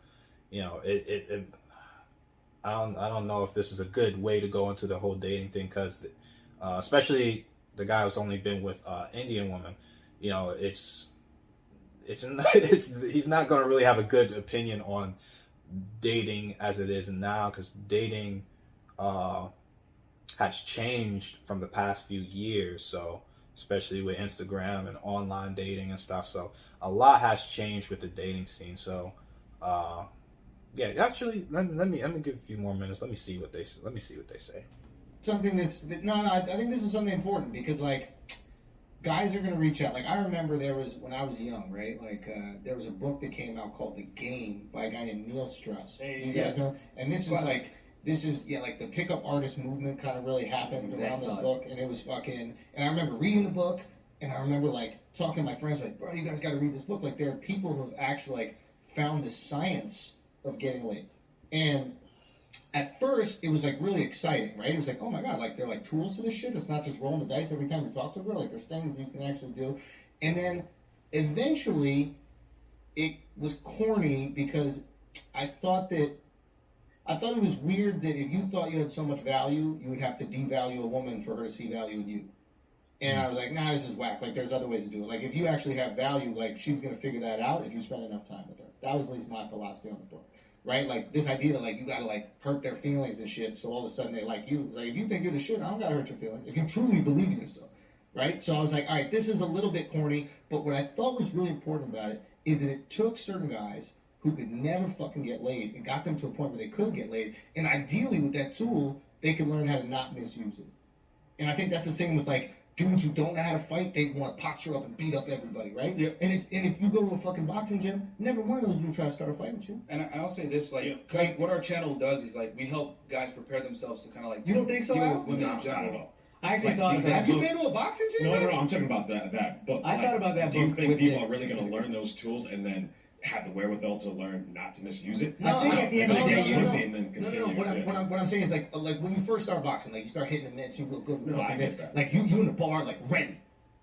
I don't know if this is a good way to go into the whole dating thing, because especially the guy who's only been with Indian woman, it's he's not going to really have a good opinion on dating as it is now, because dating has changed from the past few years. So especially with Instagram and online dating and stuff, so a lot has changed with the dating scene. So yeah, actually, let me give a few more minutes. Let me see what they say. Something I think this is something important, because like guys are gonna reach out. Like I remember when I was young, right? Like there was a book that came out called The Game by a guy named Neil Strauss. Hey, you guys know? And this is like the pickup artist movement kind of really happened around this book, and it was fucking. And I remember reading the book, and I remember like talking to my friends, like, bro, you guys got to read this book. Like there are people who have actually like found the science of getting laid. And at first, it was like really exciting, right? It was like, oh my god, like they're like tools to this shit. It's not just rolling the dice every time you talk to a girl. Like there's things you can actually do. And then eventually, it was corny, because I thought it was weird that if you thought you had so much value, you would have to devalue a woman for her to see value in you. And I was like, nah, this is whack. Like there's other ways to do it. Like if you actually have value, like she's gonna figure that out if you spend enough time with her. That was at least my philosophy on the book. Right? Like this idea that like you gotta like hurt their feelings and shit, so all of a sudden they like you. It's like, if you think you're the shit, I don't gotta hurt your feelings. If you truly believe in yourself. Right? So I was like, all right, this is a little bit corny, but what I thought was really important about it is that it took certain guys who could never fucking get laid and got them to a point where they could get laid, and ideally with that tool, they could learn how to not misuse it. And I think that's the same with like dudes who don't know how to fight. They want to posture up and beat up everybody, right? Yeah. And if you go to a fucking boxing gym, never one of those dudes try to start a fight with you. And I'll say this, like what our channel does is like we help guys prepare themselves to kind of like You don't think so, deal Al? with women No, in general. not at all. I actually Like, thought because- Have you been to a boxing gym? No, man? I'm talking about that book. I thought about that Do you book think with people this are really going to specific- learn those tools and then have the wherewithal to learn not to misuse it? No, I think at the end of the day, you pussy know. and then No, continue. What I'm saying is like when you first start boxing, like you start hitting the mitts, you look good with No, I fucking get mitts. that. Like you in the bar, like ready,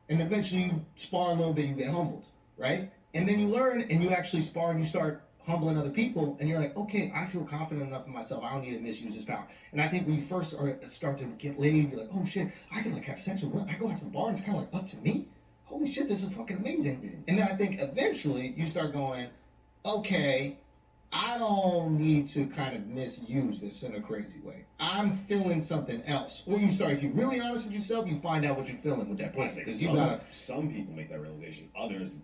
and eventually you spar a little bit, you get humbled, right? And then you learn, and you actually spar, and you start humbling other people, and you're like, okay, I feel confident enough in myself. I don't need to misuse this power. And I think when you first start to get laid, you're like, oh shit, I can like have sex with women. I go out to the bar, and it's kind of like up to me. Holy shit, this is fucking amazing. And then I think eventually you start going, okay, I don't need to kind of misuse this in a crazy way. I'm feeling something else. Or you start, if you're really honest with yourself, you find out what you're feeling with that I pussy. think Because you gotta. some people make that realization. Others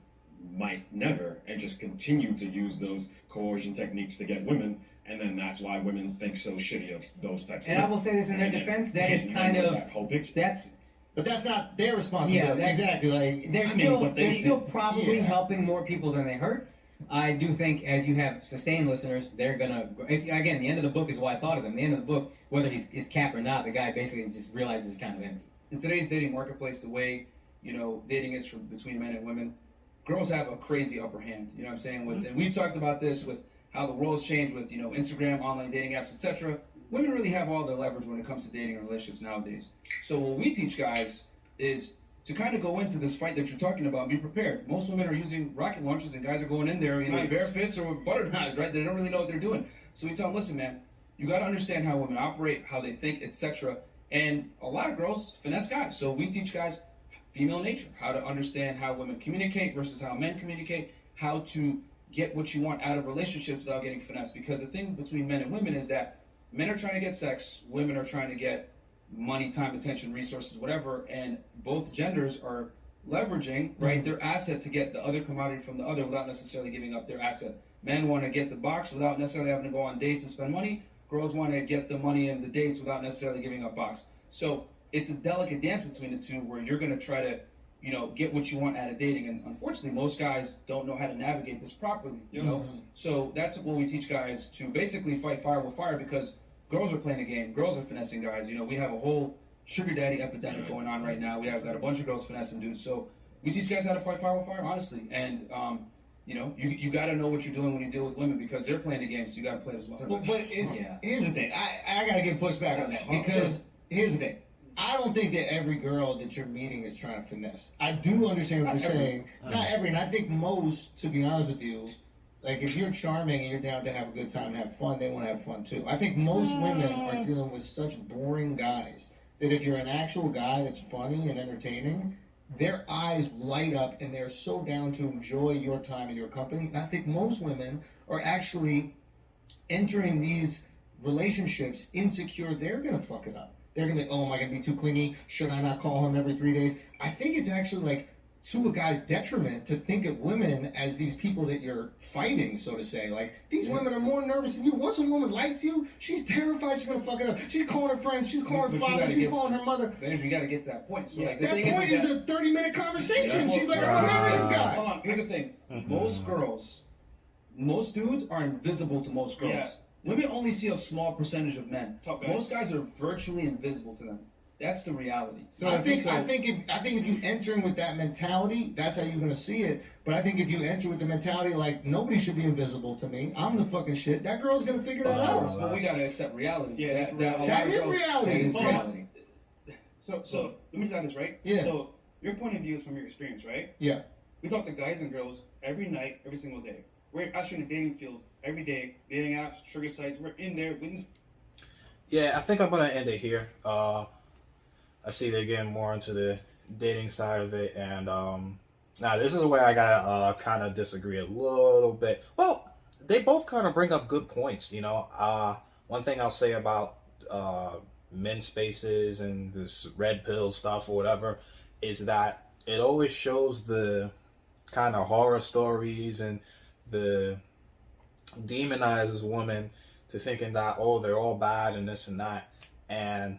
might never, and just continue to use those coercion techniques to get women, and then that's why women think so shitty of those types of And I women. will say this in their And then defense, that is then kind of that whole picture. But that's not their responsibility. Yeah, that's- exactly. Like They're I mean, but they're still probably yeah. helping more people than they hurt. I do think, as you have sustained listeners, they're gonna. Again, the end of the book is why I thought of them. The end of the book, whether it's Cap or not, the guy basically just realizes it's kind of empty. In today's dating marketplace, the way dating is between men and women, girls have a crazy upper hand. You know what I'm saying? And we've talked about this with how the world's changed with Instagram, online dating apps, etc. Women really have all the leverage when it comes to dating and relationships nowadays. So what we teach guys is to kind of go into this fight that you're talking about and be prepared. Most women are using rocket launchers, and guys are going in there either Nice. bare fists or with butter knives, right? They don't really know what they're doing. So we tell them, listen, man, you got to understand how women operate, how they think, etc. And a lot of girls finesse guys. So we teach guys female nature, how to understand how women communicate versus how men communicate, how to get what you want out of relationships without getting finessed. Because the thing between men and women is that men are trying to get sex, women are trying to get money, time, attention, resources, whatever, and both genders are leveraging, right, their asset to get the other commodity from the other without necessarily giving up their asset. Men want to get the box without necessarily having to go on dates and spend money. Girls want to get the money and the dates without necessarily giving up box. So it's a delicate dance between the two where you're going to try to, you know, get what you want out of dating. And unfortunately, most guys don't know how to navigate this properly, you know? So that's what we teach guys to basically fight fire with fire, because girls are playing a game. Girls are finessing guys. You know, we have a whole sugar daddy epidemic going on right now. We have got a bunch of girls finessing dudes. So we teach guys how to fight fire with fire, honestly. And, you know, you got to know what you're doing when you deal with women, because they're playing the game, so you got to play it as well. But here's the thing. I got to get pushed back on that, because here's the thing. I don't think that every girl that you're meeting is trying to finesse. I do understand what you're saying. Not every, and I think most, to be honest with you, like if you're charming and you're down to have a good time and have fun, they want to have fun too. I think most women are dealing with such boring guys that if you're an actual guy that's funny and entertaining, their eyes light up and they're so down to enjoy your time and your company. And I think most women are actually entering these relationships insecure. They're going to fuck it up. They're going to be, oh, am I going to be too clingy? Should I not call him every 3 days? I think it's actually like to a guy's detriment to think of women as these people that you're fighting, so to say. Like, these women are more nervous than you. Once a woman likes you, she's terrified she's going to fuck it up. She's calling her friends, she's calling her father, she's calling her mother. You got to get to that point. So, like, that point is a 30-minute conversation. She's like, I'm going to marry this guy. Hold on, here's the thing. Most girls, most dudes are invisible to most girls. Yeah. Women only see a small percentage of men. Top guys. Most guys are virtually invisible to them. That's the reality. So I think if you enter with that mentality, that's how you're gonna see it. But I think if you enter with the mentality like nobody should be invisible to me, I'm the fucking shit, that girl's gonna figure that out. But we gotta accept reality. Yeah, that is reality. That is reality. So let me just add this, right? Yeah. So your point of view is from your experience, right? Yeah. We talk to guys and girls every night, every single day. We're actually in the dating field every day, dating apps, sugar sites. We're in there. Yeah, I think I'm gonna end it here. I see they're getting more into the dating side of it, and now this is where I gotta kind of disagree a little bit. Well, they both kind of bring up good points, you know. One thing I'll say about men's spaces and this red pill stuff or whatever is that it always shows the kind of horror stories and the demonizes women to thinking that, oh, they're all bad and this and that, and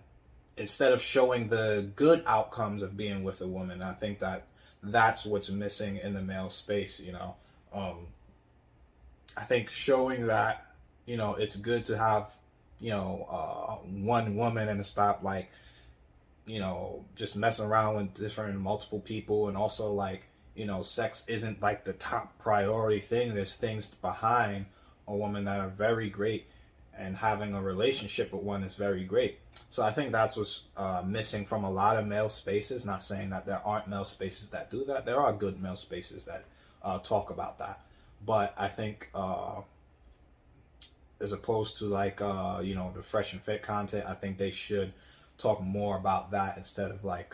instead of showing the good outcomes of being with a woman. I think that that's what's missing in the male space, you know. I think showing that, you know, it's good to have, you know, one woman and stop, like, you know, just messing around with different multiple people, and also, like, you know, sex isn't like the top priority thing. There's things behind a woman that are very great, and having a relationship with one is very great. So I think that's what's missing from a lot of male spaces. Not saying that there aren't male spaces that do that. There are good male spaces that talk about that. But I think as opposed to like, you know, the fresh and fit content, I think they should talk more about that instead of like,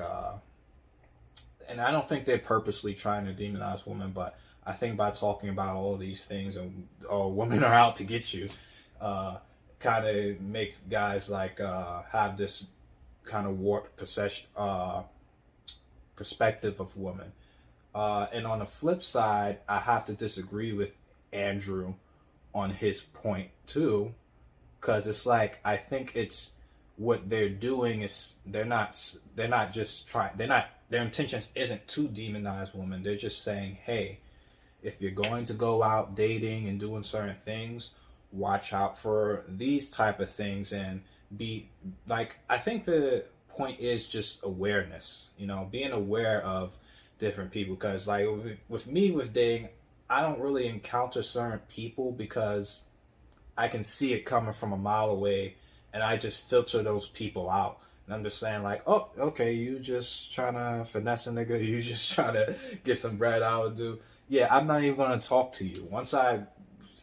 and I don't think they're purposely trying to demonize women, but I think by talking about all these things and, oh, women are out to get you, kind of makes guys like have this kind of warped perspective of women. And on the flip side, I have to disagree with Andrew on his point too, because it's like, I think it's what they're doing is their intentions isn't to demonize women. They're just saying, hey, if you're going to go out dating and doing certain things, watch out for these type of things, and be like, I think the point is just awareness, you know, being aware of different people. Because like with me with dating, I don't really encounter certain people because I can see it coming from a mile away, and I just filter those people out. And I'm just saying like, oh, okay, you just trying to finesse a nigga, you just trying to get some bread out of dude. Yeah, I'm not even going to talk to you. Once I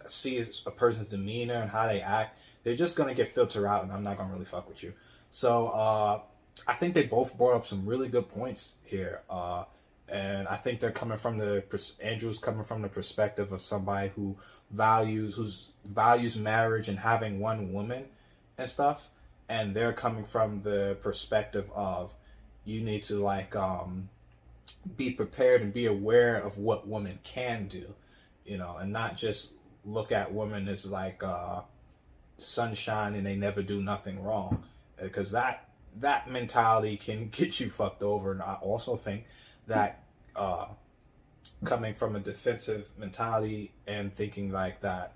see a person's demeanor and how they act, they're just going to get filtered out, and I'm not going to really fuck with you. So I think they both brought up some really good points here. And I think they're coming from Andrew's coming from the perspective of somebody who values marriage and having one woman and stuff. and they're coming from the perspective of you need to like be prepared and be aware of what women can do, you know, and not just look at women as like sunshine and they never do nothing wrong, because that mentality can get you fucked over. And I also think that coming from a defensive mentality and thinking like that,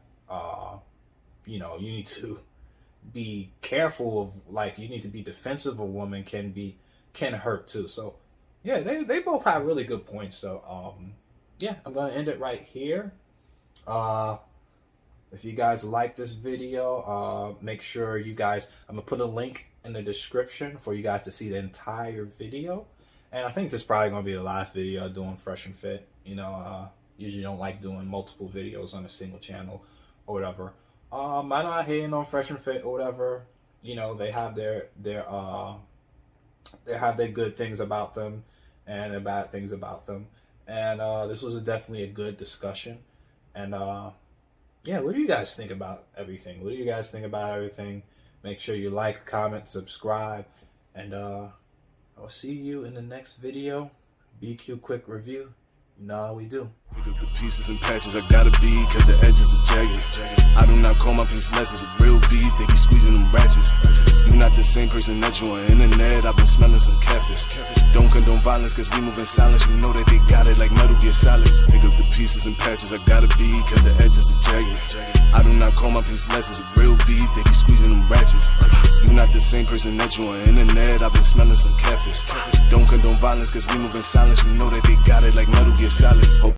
you know, you need to be careful of, like, you need to be defensive of a woman can hurt too. So yeah, they both have really good points. So yeah, I'm gonna end it right here. If you guys like this video, make sure you guys, I'm gonna put a link in the description for you guys to see the entire video. And I think this is probably gonna be the last video doing Fresh and Fit. You know, usually don't like doing multiple videos on a single channel or whatever. I'm not hating on Fresh and Fit or whatever. You know, they have their good things about them and their bad things about them. And this was definitely a good discussion. And yeah, what do you guys think about everything? What do you guys think about everything? Make sure you like, comment, subscribe, and I'll see you in the next video. BQ Quick Review. You know how we do. Pick up the pieces and patches I gotta be, cause the edges are jagged. I do not call my piece lessons with real beef, they be squeezing them ratchets. You not the same person that you on internet, I've been smelling some catfish. Don't condone violence cause we move in silence, you know that they got it like Metal Gear Solid. Pick up the pieces and patches I gotta be, cause the edges are jagged. I do not call my piece lessons with real beef, they be squeezing them ratchets. You not the same person that you on internet, I've been smelling some catfish. Don't condone violence cause we move in silence, you know that they got it like Metal Gear Solid.